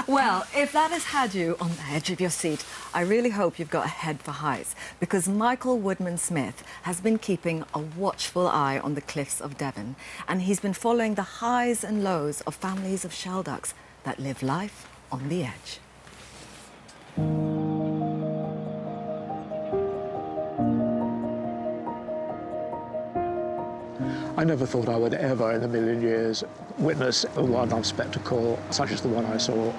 Well, if that has had you on the edge of your seat, I really hope you've got a head for heights, because Michael Woodman-Smith has been keeping a watchful eye on the cliffs of Devon, and he's been following the highs and lows of families of Shelducks that live life on the edge. I never thought I would ever in a million years witness a wildlife spectacle such as the one I saw.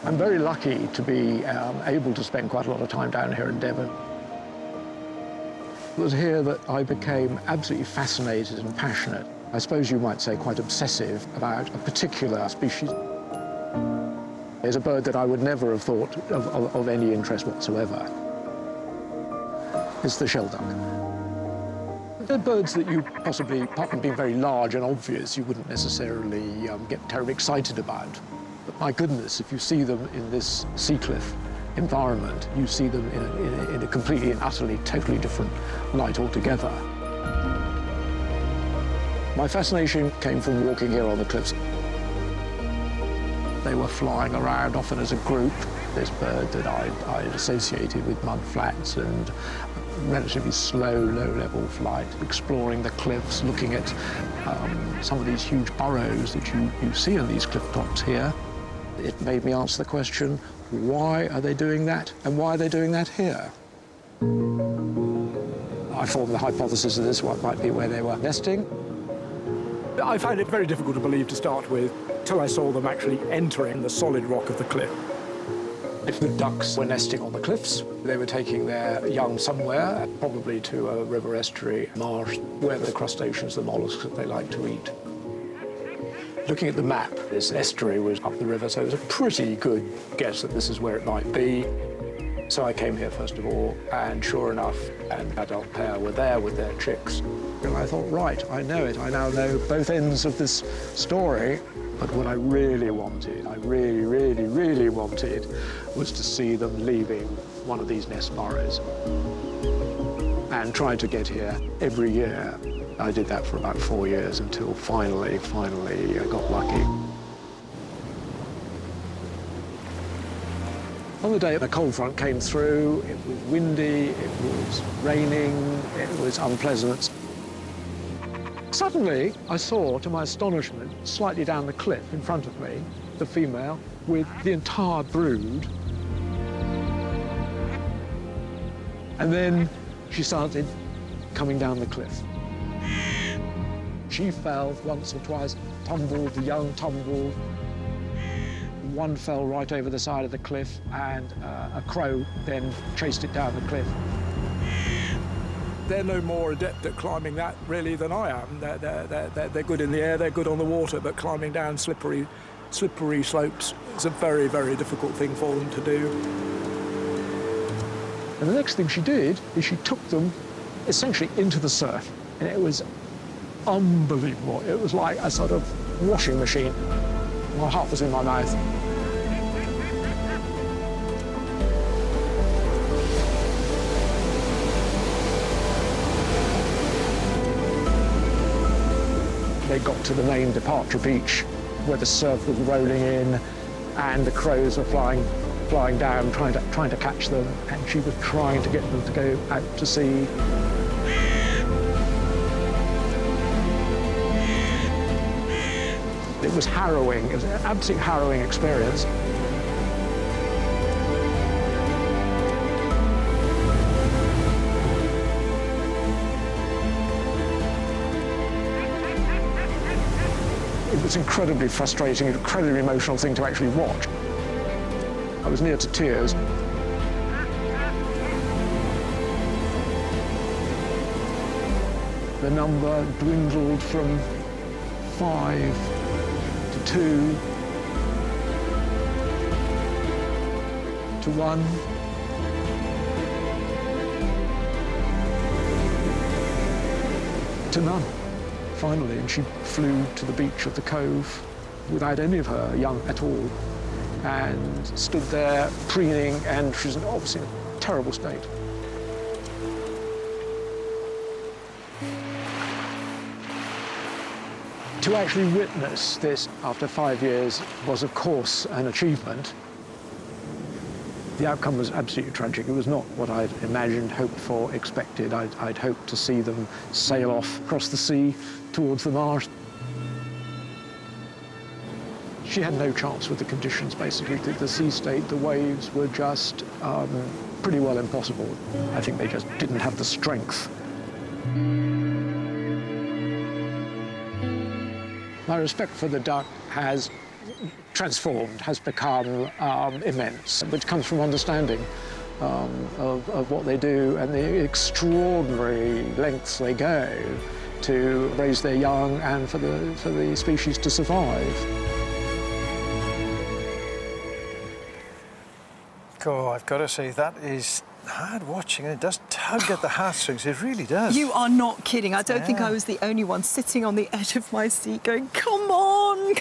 I'm very lucky to be able to spend quite a lot of time down here in Devon. It was here that I became absolutely fascinated and passionate. I suppose you might say quite obsessive about a particular species. It's a bird that I would never have thought of any interest whatsoever. It's the Shelduck. They're birds that you possibly, apart from being very large and obvious, you wouldn't necessarily get terribly excited about. But my goodness, if you see them in this sea cliff environment, you see them in a completely and utterly, totally different light altogether. My fascination came from walking here on the cliffs. They were flying around, often as a group. This bird that I'd associated with mud flats and relatively slow, low-level flight, exploring the cliffs, looking at some of these huge burrows that you see on these cliff tops here. It made me answer the question, why are they doing that, and why are they doing that here? I formed the hypothesis that this might be where they were nesting. I found it very difficult to believe to start with, till I saw them actually entering the solid rock of the cliff. If the ducks were nesting on the cliffs, they were taking their young somewhere, probably to a river estuary, marsh, where the crustaceans, the mollusks that they like to eat. Looking at the map, this estuary was up the river, so it was a pretty good guess that this is where it might be. So I came here first of all, and sure enough, an adult pair were there with their chicks. And I thought, right, I know it. I now know both ends of this story. But what I really wanted, I really wanted, was to see them leaving one of these nest burrows and trying to get here every year. I did that for about 4 years until finally I got lucky. On the day the cold front came through, it was windy, it was raining, it was unpleasant. Suddenly, I saw, to my astonishment, slightly down the cliff in front of me, the female with the entire brood. And then she started coming down the cliff. She fell once or twice, tumbled, the young tumbled. One fell right over the side of the cliff, and a crow then chased it down the cliff. They're no more adept at climbing that, really, than I am. They're good in the air, they're good on the water, but climbing down slippery slopes is a very, very difficult thing for them to do. And the next thing she did is she took them essentially into the surf, and it was unbelievable. It was like a sort of washing machine. My heart was in my mouth. They got to the main departure beach where the surf was rolling in and the crows were flying down, trying to catch them, and she was trying to get them to go out to sea. It was harrowing. It was an absolutely harrowing experience. It was incredibly frustrating, an incredibly emotional thing to actually watch. I was near to tears. The number dwindled from 5 to 2 to 1. To none. Finally, and she flew to the beach of the cove without any of her young at all, and stood there preening, and she was obviously in a terrible state. To actually witness this after 5 years was, of course, an achievement. The outcome was absolutely tragic. It was not what I'd imagined, hoped for, expected. I'd hoped to see them sail off across the sea towards the marsh. She had no chance with the conditions, basically. The sea state, the waves were just pretty well impossible. I think they just didn't have the strength. My respect for the duck has transformed, has become immense, which comes from understanding of what they do and the extraordinary lengths they go to raise their young and for the species to survive. Oh, I've got to say, that is hard watching, and it does tug at the heartstrings, it really does. You are not kidding. I don't think I was the only one sitting on the edge of my seat going, come on,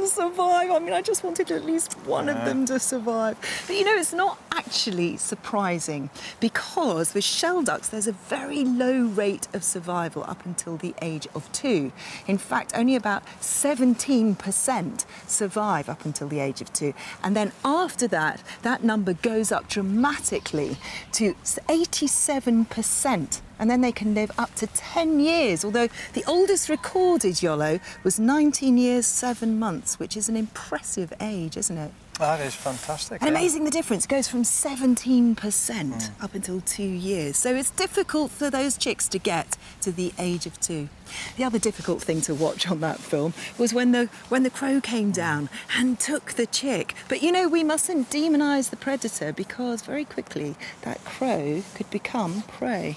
survive. I mean, I just wanted at least one of them to survive. But, you know, it's not actually surprising because with Shelducks, there's a very low rate of survival up until the age of 2. In fact, only about 17% survive up until the age of 2. And then after that, that number goes up dramatically to 87%. And then they can live up to 10 years, although the oldest recorded Yolo was 19 years, 7 months, which is an impressive age, isn't it? That is fantastic. And amazing the difference. It goes from 17% up until 2 years. So it's difficult for those chicks to get to the age of 2. The other difficult thing to watch on that film was when the crow came down and took the chick. But, you know, we mustn't demonise the predator because very quickly that crow could become prey.